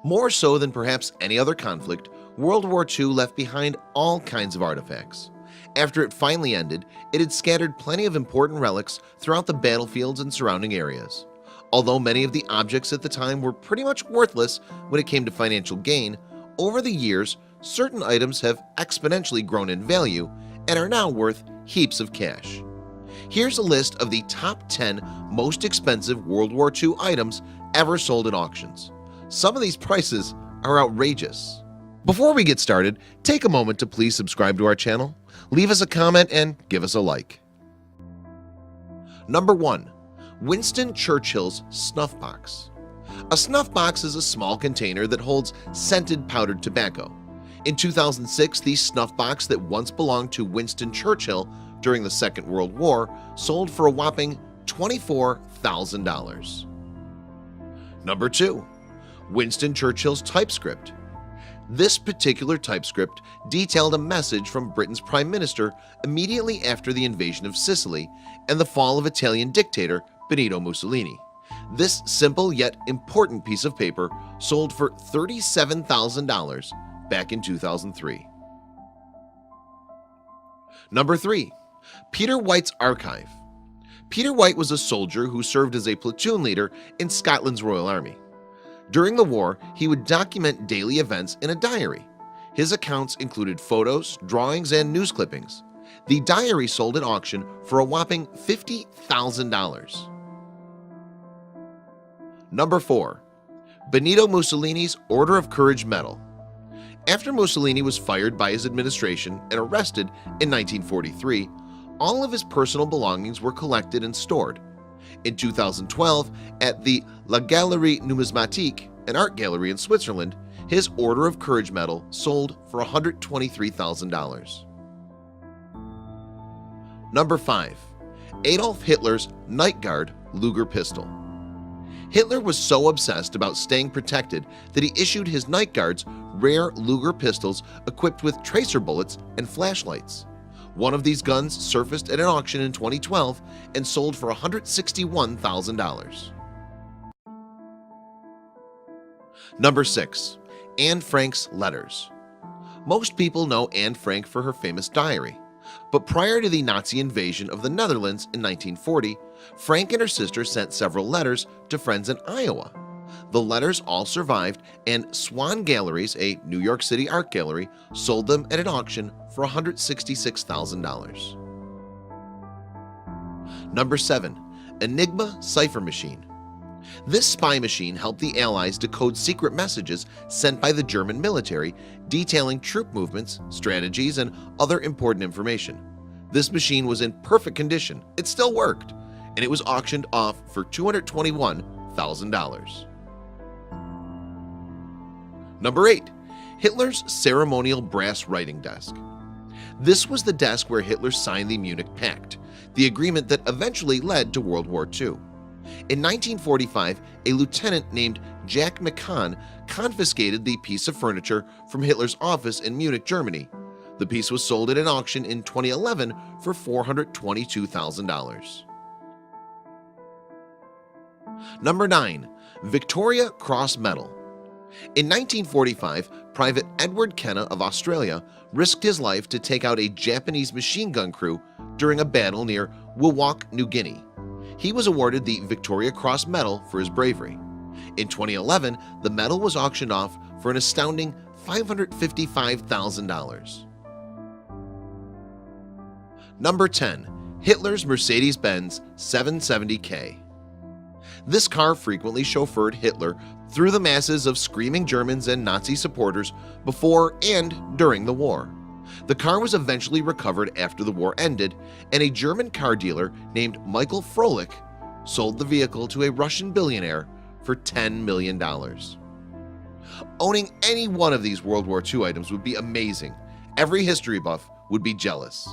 More so than perhaps any other conflict, World War II left behind all kinds of artifacts. After it finally ended, it had scattered plenty of important relics throughout the battlefields and surrounding areas. Although many of the objects at the time were pretty much worthless when it came to financial gain, over the years, certain items have exponentially grown in value and are now worth heaps of cash. Here's a list of the top 10 most expensive World War II items ever sold at auctions. Some of these prices are outrageous. Before we get started, take a moment to please subscribe to our channel, leave us a comment, and give us a like. Number 1. Winston Churchill's Snuff Box. A snuff box is a small container that holds scented powdered tobacco. In 2006, the snuff box that once belonged to Winston Churchill during the Second World War sold for a whopping $24,000. Number 2. Winston Churchill's typescript. This particular typescript detailed a message from Britain's Prime Minister immediately after the invasion of Sicily and the fall of Italian dictator Benito Mussolini. This simple yet important piece of paper sold for $37,000 back in 2003. Number 3. Peter White's Archive. Peter White was a soldier who served as a platoon leader in Scotland's Royal Army. During the war, he would document daily events in a diary. His accounts included photos, drawings, and news clippings. The diary sold at auction for a whopping $50,000. Number 4. Benito Mussolini's Order of Courage Medal. After Mussolini was fired by his administration and arrested in 1943, all of his personal belongings were collected and stored. In 2012, at the La Galerie Numismatique, an art gallery in Switzerland, his Order of Courage medal sold for $123,000. Number 5. Adolf Hitler's Night Guard Luger pistol. Hitler was so obsessed about staying protected that he issued his Night Guards rare Luger pistols equipped with tracer bullets and flashlights. One of these guns surfaced at an auction in 2012 and sold for $161,000. Number 6. Anne Frank's letters. Most people know Anne Frank for her famous diary, but prior to the Nazi invasion of the Netherlands in 1940, Frank and her sister sent several letters to friends in Iowa. The letters all survived, and Swan Galleries, a New York City art gallery, sold them at an auction for $166,000. Number 7. Enigma Cipher Machine. This spy machine helped the Allies decode secret messages sent by the German military detailing troop movements, strategies, and other important information. This machine was in perfect condition, it still worked, and it was auctioned off for $221,000. Number 8. Hitler's ceremonial brass writing desk. This was the desk where Hitler signed the Munich Pact, the agreement that eventually led to World War II. In 1945, a lieutenant named Jack McCann confiscated the piece of furniture from Hitler's office in Munich, Germany. The piece was sold at an auction in 2011 for $422,000. Number 9. Victoria Cross Medal. In 1945, Private Edward Kenna of Australia risked his life to take out a Japanese machine gun crew during a battle near Wewak, New Guinea. He was awarded the Victoria Cross Medal for his bravery. In 2011, the medal was auctioned off for an astounding $555,000. Number 10. Hitler's Mercedes-Benz 770K. This car frequently chauffeured Hitler through the masses of screaming Germans and Nazi supporters before and during the war. The car was eventually recovered after the war ended, and a German car dealer named Michael Froelich sold the vehicle to a Russian billionaire for $10 million. Owning any one of these World War II items would be amazing. Every history buff would be jealous.